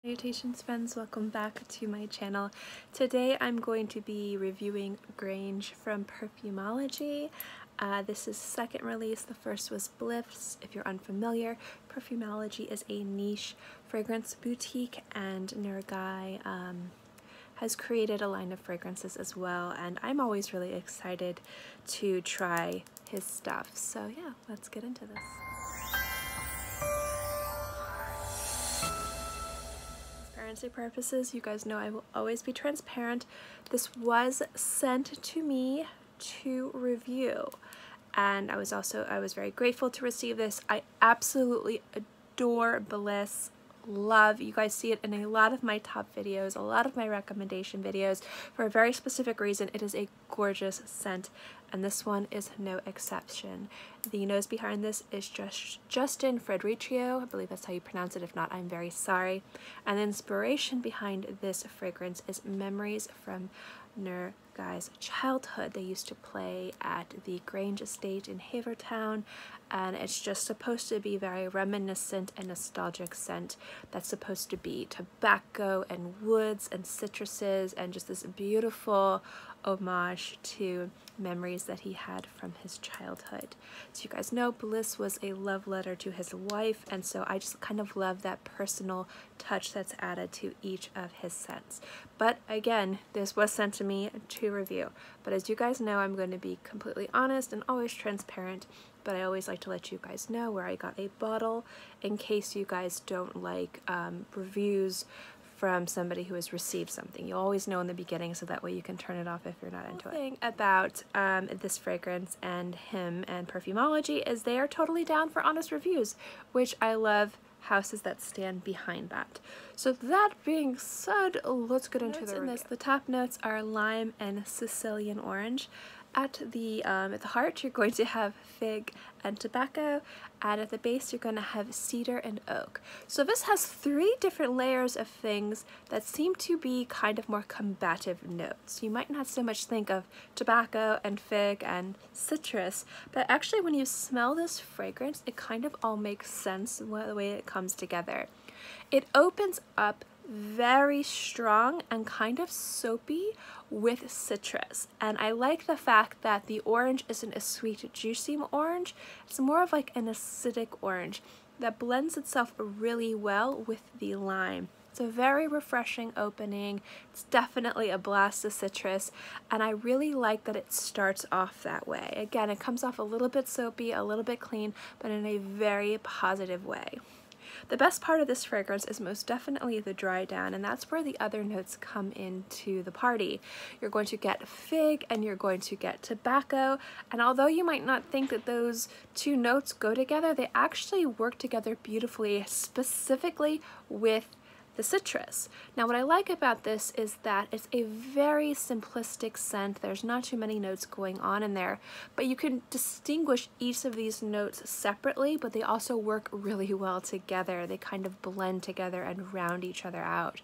Salutations friends, welcome back to my channel. Today I'm going to be reviewing Grange from Perfumology. This is second release. The first was Blyss. If you're unfamiliar, Perfumology is a niche fragrance boutique, and Nergai has created a line of fragrances as well, and I'm always really excited to try his stuff. So yeah, let's get into this. Transparency purposes, you guys know I will always be transparent. This was sent to me to review, and I was very grateful to receive this. I absolutely adore Blyss. Love, you guys see it in a lot of my top videos, a lot of my recommendation videos for a very specific reason. It is a gorgeous scent, and this one is no exception. The nose behind this is Justin Frederico. I believe that's how you pronounce it. If not, I'm very sorry. And the inspiration behind this fragrance is memories from Nergai's childhood. They used to play at the Grange Estate in Havertown, and it's just supposed to be very reminiscent and nostalgic scent that's supposed to be tobacco and woods and citruses, and just this beautiful homage to memories that he had from his childhood. So you guys know Blyss was a love letter to his wife, and so I just kind of love that personal touch that's added to each of his scents. But again, this was sent to me to review, but as you guys know, I'm going to be completely honest and always transparent, but I always like to let you guys know where I got a bottle in case you guys don't like reviews from somebody who has received something. You always know in the beginning, so that way you can turn it off if you're not into it. The thing about this fragrance and him and Perfumology is they are totally down for honest reviews, which I love houses that stand behind that. So that being said, let's get into the review. The top notes are lime and Sicilian orange. At the heart, you're going to have fig and tobacco, and at the base, you're going to have cedar and oak. So this has three different layers of things that seem to be kind of more combative notes. You might not so much think of tobacco and fig and citrus, but actually when you smell this fragrance, it kind of all makes sense the way it comes together. It opens up very strong and kind of soapy with citrus, and I like the fact that the orange isn't a sweet juicy orange. It's more of like an acidic orange that blends itself really well with the lime. It's a very refreshing opening. It's definitely a blast of citrus, and I really like that it starts off that way. Again, it comes off a little bit soapy, a little bit clean, but in a very positive way. The best part of this fragrance is most definitely the dry down, and that's where the other notes come into the party. You're going to get fig and you're going to get tobacco, and although you might not think that those two notes go together, they actually work together beautifully, specifically with the citrus. Now what I like about this is that it's a very simplistic scent. There's not too many notes going on in there, but you can distinguish each of these notes separately, but they also work really well together. They kind of blend together and round each other out.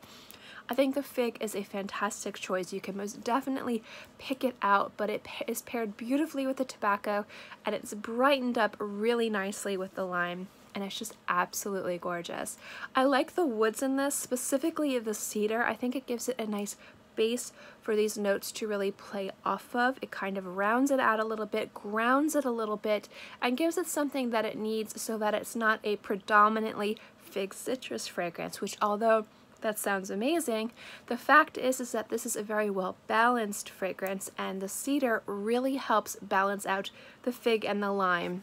I think the fig is a fantastic choice. You can most definitely pick it out, but it is paired beautifully with the tobacco, and it's brightened up really nicely with the lime, and it's just absolutely gorgeous. I like the woods in this, specifically the cedar. I think it gives it a nice base for these notes to really play off of. It kind of rounds it out a little bit, grounds it a little bit, and gives it something that it needs so that it's not a predominantly fig citrus fragrance, which although that sounds amazing, the fact is that this is a very well balanced fragrance, and the cedar really helps balance out the fig and the lime.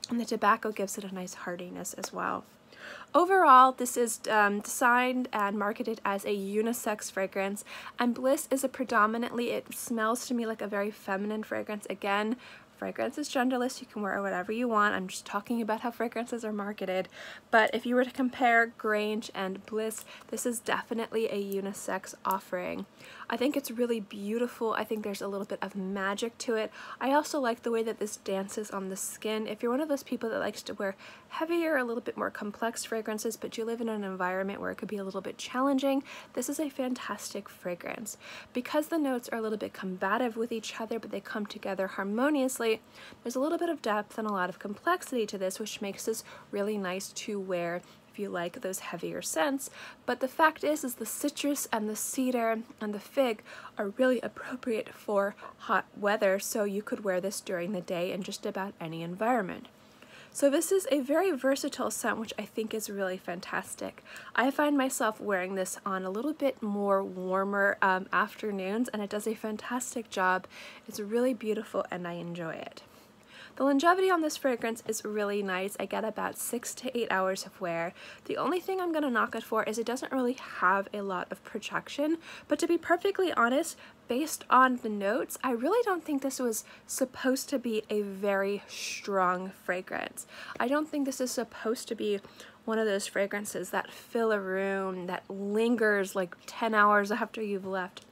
And the tobacco gives it a nice heartiness as well. Overall, this is designed and marketed as a unisex fragrance, and Blyss is a predominantly, it smells to me like a very feminine fragrance. Again, fragrance is genderless, you can wear whatever you want. I'm just talking about how fragrances are marketed. But if you were to compare Grange and Blyss, this is definitely a unisex offering. I think it's really beautiful. I think there's a little bit of magic to it. I also like the way that this dances on the skin. If you're one of those people that likes to wear heavier, a little bit more complex fragrances, but you live in an environment where it could be a little bit challenging, this is a fantastic fragrance. Because the notes are a little bit combative with each other, but they come together harmoniously, there's a little bit of depth and a lot of complexity to this, which makes this really nice to wear if you like those heavier scents. But the fact is the citrus and the cedar and the fig are really appropriate for hot weather, so you could wear this during the day in just about any environment. So this is a very versatile scent, which I think is really fantastic. I find myself wearing this on a little bit more warmer afternoons, and it does a fantastic job. It's really beautiful and I enjoy it. The longevity on this fragrance is really nice. I get about 6 to 8 hours of wear. The only thing I'm going to knock it for is it doesn't really have a lot of projection, but to be perfectly honest, based on the notes, I really don't think this was supposed to be a very strong fragrance. I don't think this is supposed to be one of those fragrances that fill a room, that lingers like 10 hours after you've left.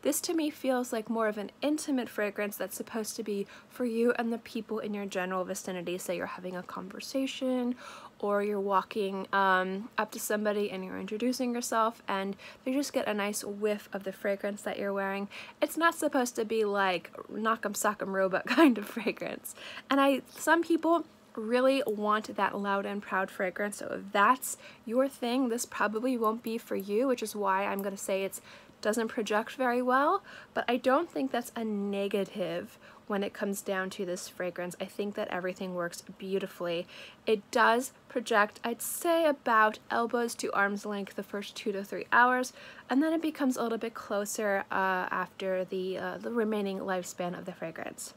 This to me feels like more of an intimate fragrance that's supposed to be for you and the people in your general vicinity. Say you're having a conversation, or you're walking up to somebody and you're introducing yourself and they just get a nice whiff of the fragrance that you're wearing. It's not supposed to be like knock'em sock'em robot kind of fragrance. And some people really want that loud and proud fragrance, so if that's your thing, this probably won't be for you, which is why I'm going to say it doesn't project very well. But I don't think that's a negative when it comes down to this fragrance. I think that everything works beautifully. It does project, I'd say, about elbows to arm's length the first 2 to 3 hours, and then it becomes a little bit closer after the remaining lifespan of the fragrance.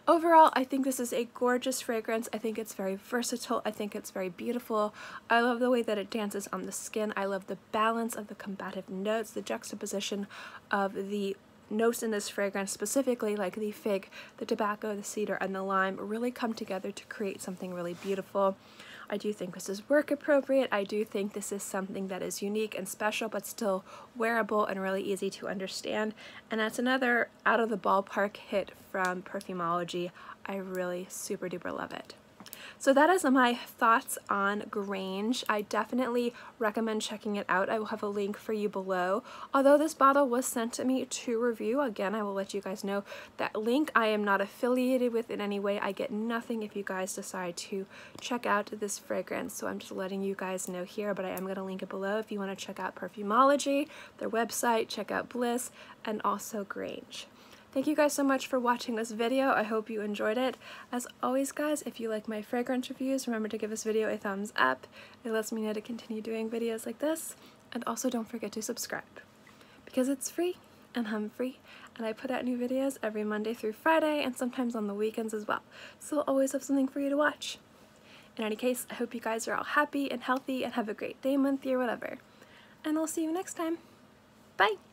Overall, I think this is a gorgeous fragrance. I think it's very versatile. I think it's very beautiful. I love the way that it dances on the skin. I love the balance of the combative notes, the juxtaposition of the notes in this fragrance, specifically like the fig, the tobacco, the cedar, and the lime, really come together to create something really beautiful. I do think this is work appropriate. I do think this is something that is unique and special, but still wearable and really easy to understand. And that's another out of the ballpark hit from Perfumology. I really super duper love it. So that is my thoughts on Grange. I definitely recommend checking it out. I will have a link for you below. Although this bottle was sent to me to review, again, I will let you guys know that link I am not affiliated with in any way. I get nothing if you guys decide to check out this fragrance. So I'm just letting you guys know here, but I am going to link it below if you want to check out Perfumology, their website, check out Blyss, and also Grange. Thank you guys so much for watching this video. I hope you enjoyed it. As always, guys, if you like my fragrance reviews, remember to give this video a thumbs up. It lets me know to continue doing videos like this. And also don't forget to subscribe, because it's free and I'm free, and I put out new videos every Monday through Friday and sometimes on the weekends as well. So I'll always have something for you to watch. In any case, I hope you guys are all happy and healthy and have a great day, month, year, whatever. And I'll see you next time. Bye!